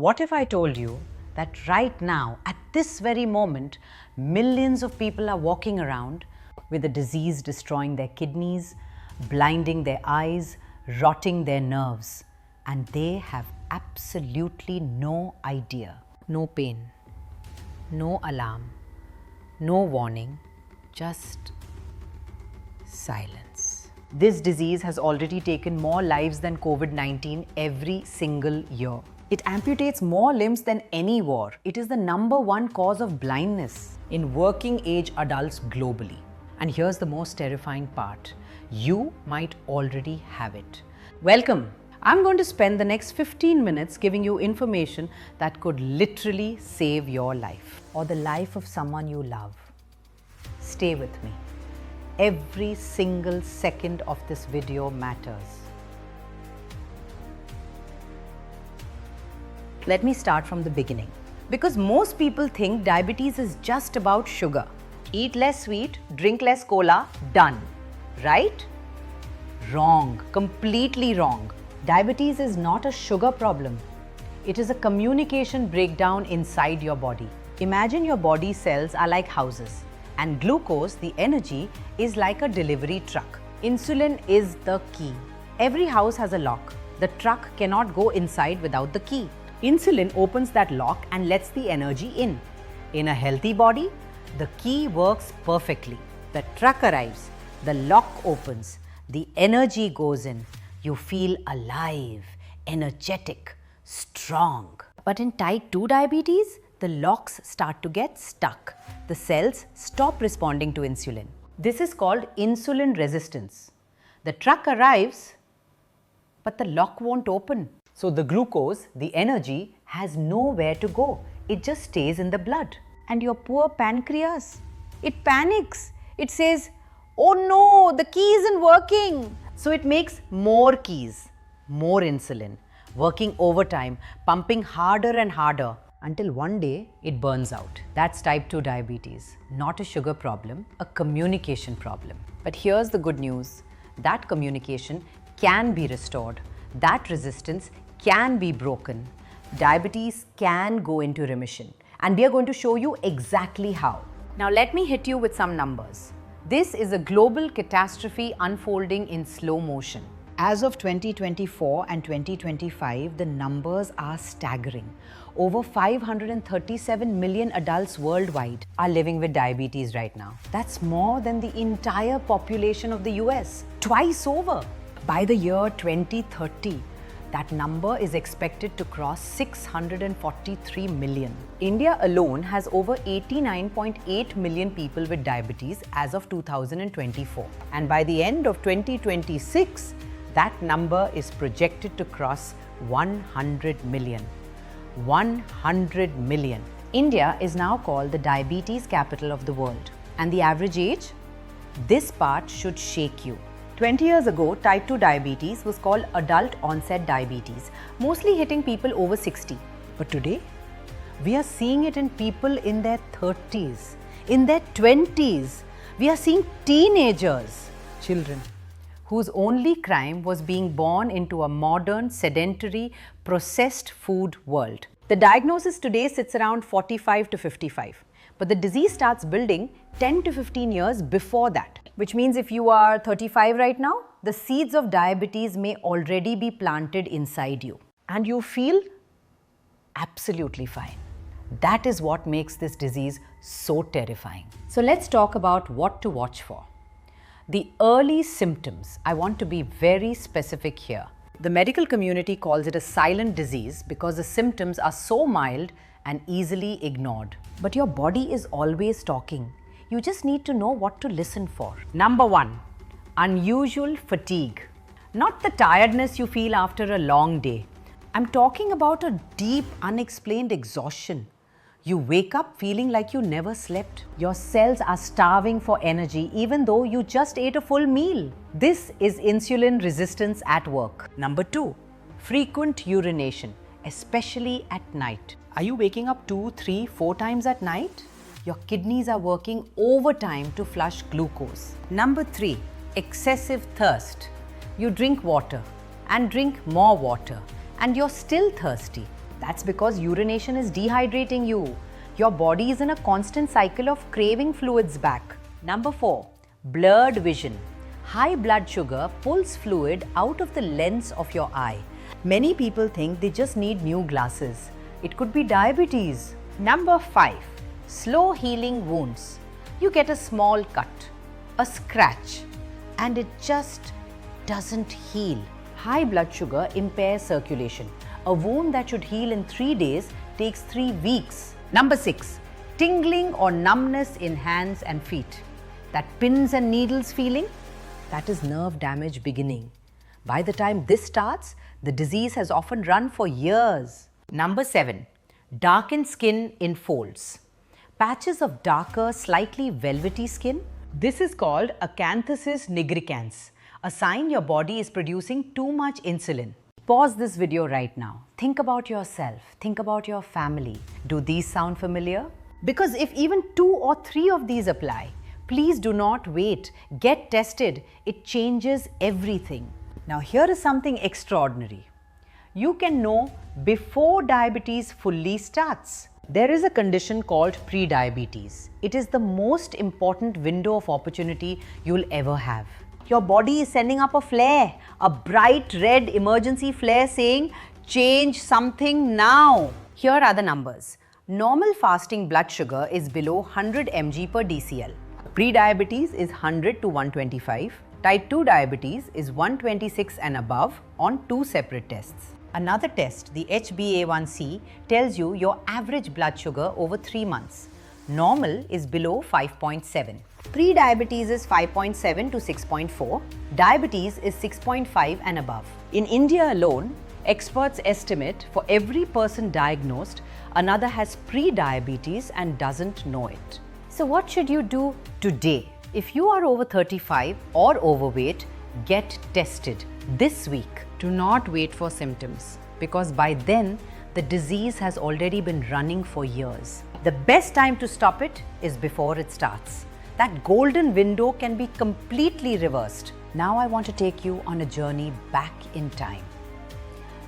What if I told you that right now, at this very moment, millions of people are walking around with a disease destroying their kidneys, blinding their eyes, rotting their nerves, and they have absolutely no idea. No pain, no alarm, no warning, just silence. This disease has already taken more lives than COVID-19 every single year. It amputates more limbs than any war. It is the #1 cause of blindness in working age adults globally. And here's the most terrifying part. You might already have it. Welcome. I'm going to spend the next 15 minutes giving you information that could literally save your life or the life of someone you love. Stay with me. Every single second of this video matters. Let me start from the beginning. Because most people think diabetes is just about sugar. Eat less sweet, drink less cola, done. Right? Wrong. Completely wrong. Diabetes is not a sugar problem. It is a communication breakdown inside your body. Imagine your body cells are like houses, and glucose, the energy, is like a delivery truck. Insulin is the key. Every house has a lock. The truck cannot go inside without the key. Insulin opens that lock and lets the energy in. In a healthy body, the key works perfectly. The truck arrives, the lock opens, the energy goes in. You feel alive, energetic, strong. But in type 2 diabetes, the locks start to get stuck. The cells stop responding to insulin. This is called insulin resistance. The truck arrives, but the lock won't open. So the glucose, the energy, has nowhere to go. It just stays in the blood. And your poor pancreas, it panics. It says, oh no, the key isn't working. So it makes more keys, more insulin, working overtime, pumping harder and harder until one day it burns out. That's type 2 diabetes, not a sugar problem, a communication problem. But here's the good news. That communication can be restored. That resistance can be broken. Diabetes can go into remission. And we are going to show you exactly how. Now let me hit you with some numbers. This is a global catastrophe unfolding in slow motion. As of 2024 and 2025, the numbers are staggering. Over 537 million adults worldwide are living with diabetes right now. That's more than the entire population of the US, twice over. By the year 2030, that number is expected to cross 643 million. India alone has over 89.8 million people with diabetes as of 2024. And by the end of 2026, that number is projected to cross 100 million. 100 million. India is now called the diabetes capital of the world. And the average age? This part should shake you. 20 years ago, type 2 diabetes was called adult onset diabetes, mostly hitting people over 60. But today, we are seeing it in people in their 30s, in their 20s. We are seeing teenagers, children, whose only crime was being born into a modern, sedentary, processed food world. The diagnosis today sits around 45 to 55, but the disease starts building 10 to 15 years before that. Which means if you are 35 right now, the seeds of diabetes may already be planted inside you. And you feel absolutely fine. That is what makes this disease so terrifying. So let's talk about what to watch for. The early symptoms, I want to be very specific here. The medical community calls it a silent disease because the symptoms are so mild and easily ignored. But your body is always talking. You just need to know what to listen for. Number 1, unusual fatigue. Not the tiredness you feel after a long day. I'm talking about a deep, unexplained exhaustion. You wake up feeling like you never slept. Your cells are starving for energy even though you just ate a full meal. This is insulin resistance at work. Number 2, frequent urination, especially at night. Are you waking up 2, 3, 4 times at night? Your kidneys are working overtime to flush glucose. Number 3, excessive thirst. You drink water and drink more water and you're still thirsty. That's because urination is dehydrating you. Your body is in a constant cycle of craving fluids back. Number 4, blurred vision. High blood sugar pulls fluid out of the lens of your eye. Many people think they just need new glasses. It could be diabetes. Number 5, slow healing wounds. You get a small cut, a scratch, and it just doesn't heal. High blood sugar impairs circulation. A wound that should heal in 3 days takes 3 weeks. Number 6, tingling or numbness in hands and feet. That pins and needles feeling, that is nerve damage beginning. By the time this starts, the disease has often run for years. Number 7, darkened skin in folds. Patches of darker, slightly velvety skin. This is called acanthosis nigricans, a sign your body is producing too much insulin. Pause this video right now. Think about yourself. Think about your family. Do these sound familiar? Because if even 2 or 3 of these apply, please do not wait. Get tested. It changes everything. Now here is something extraordinary. You can know before diabetes fully starts. There is a condition called pre-diabetes. It is the most important window of opportunity you'll ever have. Your body is sending up a flare, a bright red emergency flare saying, change something now. Here are the numbers. Normal fasting blood sugar is below 100 mg per DCL. Pre-diabetes is 100 to 125. Type 2 diabetes is 126 and above on 2 separate tests. Another test, the HbA1c, tells you your average blood sugar over 3 months. Normal is below 5.7. Pre-diabetes is 5.7 to 6.4. Diabetes is 6.5 and above. In India alone, experts estimate for every person diagnosed, another has pre-diabetes and doesn't know it. So what should you do today? If you are over 35 or overweight, get tested this week. Do not wait for symptoms, because by then the disease has already been running for years. The best time to stop it is before it starts. That golden window can be completely reversed. Now I want to take you on a journey back in time.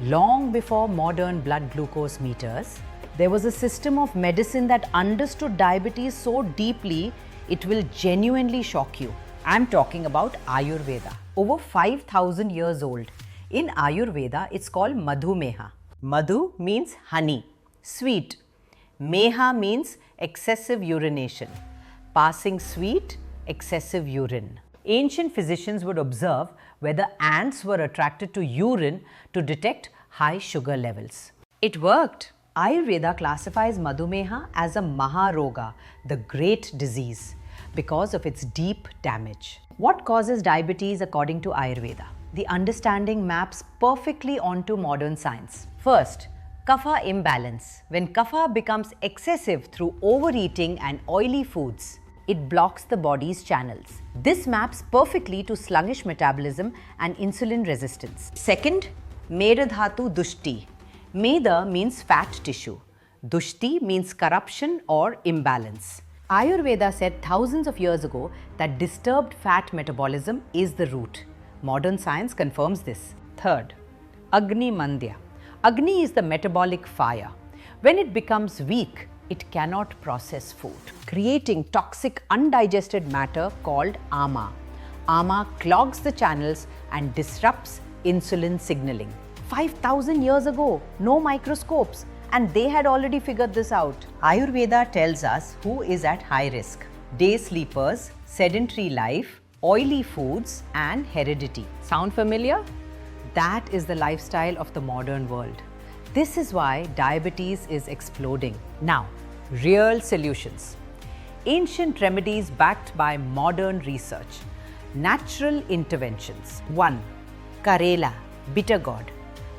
Long before modern blood glucose meters, there was a system of medicine that understood diabetes so deeply it will genuinely shock you. I'm talking about Ayurveda. Over 5,000 years old. In Ayurveda, it's called Madhumeha. Madhu means honey, sweet. Meha means excessive urination. Passing sweet, excessive urine. Ancient physicians would observe whether ants were attracted to urine to detect high sugar levels. It worked. Ayurveda classifies Madhumeha as a Maharoga, the great disease, because of its deep damage. What causes diabetes according to Ayurveda? The understanding maps perfectly onto modern science. First, kapha imbalance. When kapha becomes excessive through overeating and oily foods, it blocks the body's channels. This maps perfectly to sluggish metabolism and insulin resistance. Second, Medadhatu Dushti. Meda means fat tissue. Dushti means corruption or imbalance. Ayurveda said thousands of years ago that disturbed fat metabolism is the root. Modern science confirms this. Third, Agni Mandya. Agni is the metabolic fire. When it becomes weak, it cannot process food, creating toxic undigested matter called ama. Ama clogs the channels and disrupts insulin signaling. 5,000 years ago, no microscopes, and they had already figured this out. Ayurveda tells us who is at high risk. Day sleepers, sedentary life, oily foods, and heredity. Sound familiar? That is the lifestyle of the modern world. This is why diabetes is exploding. Now, real solutions. Ancient remedies backed by modern research. Natural interventions. 1. Karela, bitter gourd.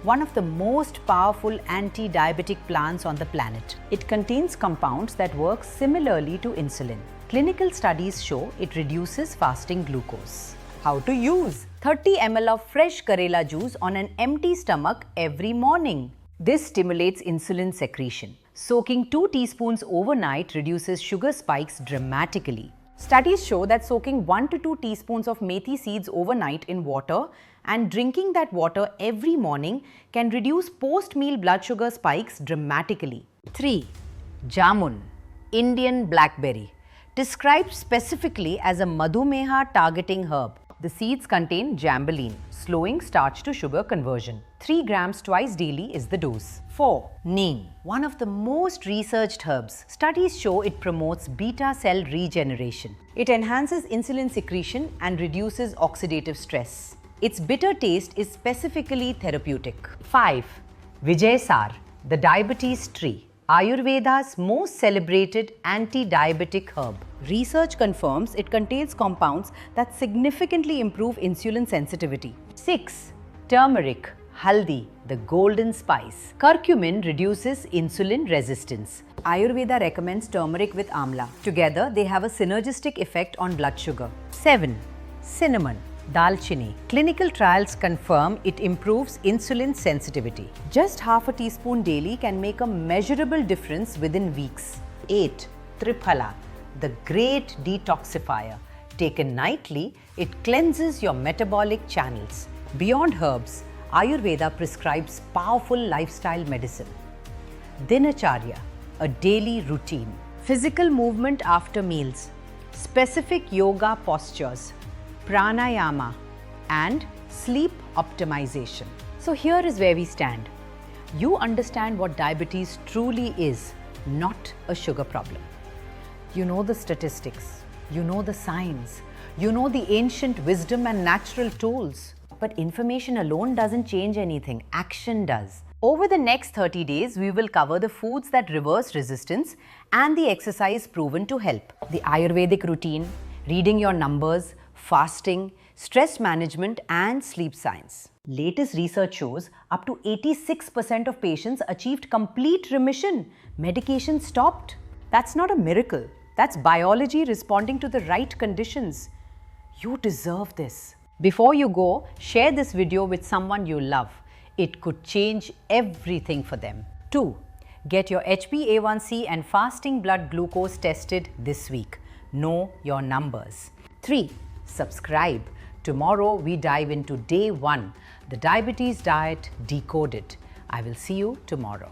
One of the most powerful anti-diabetic plants on the planet. It contains compounds that work similarly to insulin. Clinical studies show it reduces fasting glucose. How to use? 30 ml of fresh Karela juice on an empty stomach every morning. This stimulates insulin secretion. Soaking 2 teaspoons overnight reduces sugar spikes dramatically. Studies show that soaking 1 to 2 teaspoons of methi seeds overnight in water and drinking that water every morning can reduce post-meal blood sugar spikes dramatically. 3. Jamun, Indian blackberry, described specifically as a Madhumeha targeting herb. The seeds contain jambaline, slowing starch to sugar conversion. 3 grams twice daily is the dose. 4. Neem, one of the most researched herbs. Studies show it promotes beta cell regeneration. It enhances insulin secretion and reduces oxidative stress. Its bitter taste is specifically therapeutic. 5. Vijay, the diabetes tree, Ayurveda's most celebrated anti-diabetic herb. Research confirms it contains compounds that significantly improve insulin sensitivity. 6. Turmeric, haldi, the golden spice. Curcumin reduces insulin resistance. Ayurveda recommends turmeric with amla. Together, they have a synergistic effect on blood sugar. 7. Cinnamon, dalchini. Clinical trials confirm it improves insulin sensitivity. Just half a teaspoon daily can make a measurable difference within weeks. 8. Triphala, the great detoxifier. Taken nightly, it cleanses your metabolic channels. Beyond herbs, Ayurveda prescribes powerful lifestyle medicine. Dinacharya, a daily routine. Physical movement after meals, specific yoga postures, pranayama, and sleep optimization. So here is where we stand. You understand what diabetes truly is, not a sugar problem. You know the statistics, you know the science, you know the ancient wisdom and natural tools. But information alone doesn't change anything, action does. Over the next 30 days, we will cover the foods that reverse resistance and the exercise proven to help. The Ayurvedic routine, reading your numbers, fasting, stress management, and sleep science. Latest research shows up to 86% of patients achieved complete remission. Medication stopped. That's not a miracle. That's biology responding to the right conditions. You deserve this. Before you go, share this video with someone you love. It could change everything for them. 2. Get your HbA1c and fasting blood glucose tested this week. Know your numbers. 3. Subscribe. Tomorrow we dive into day 1, the diabetes diet decoded. I will see you tomorrow.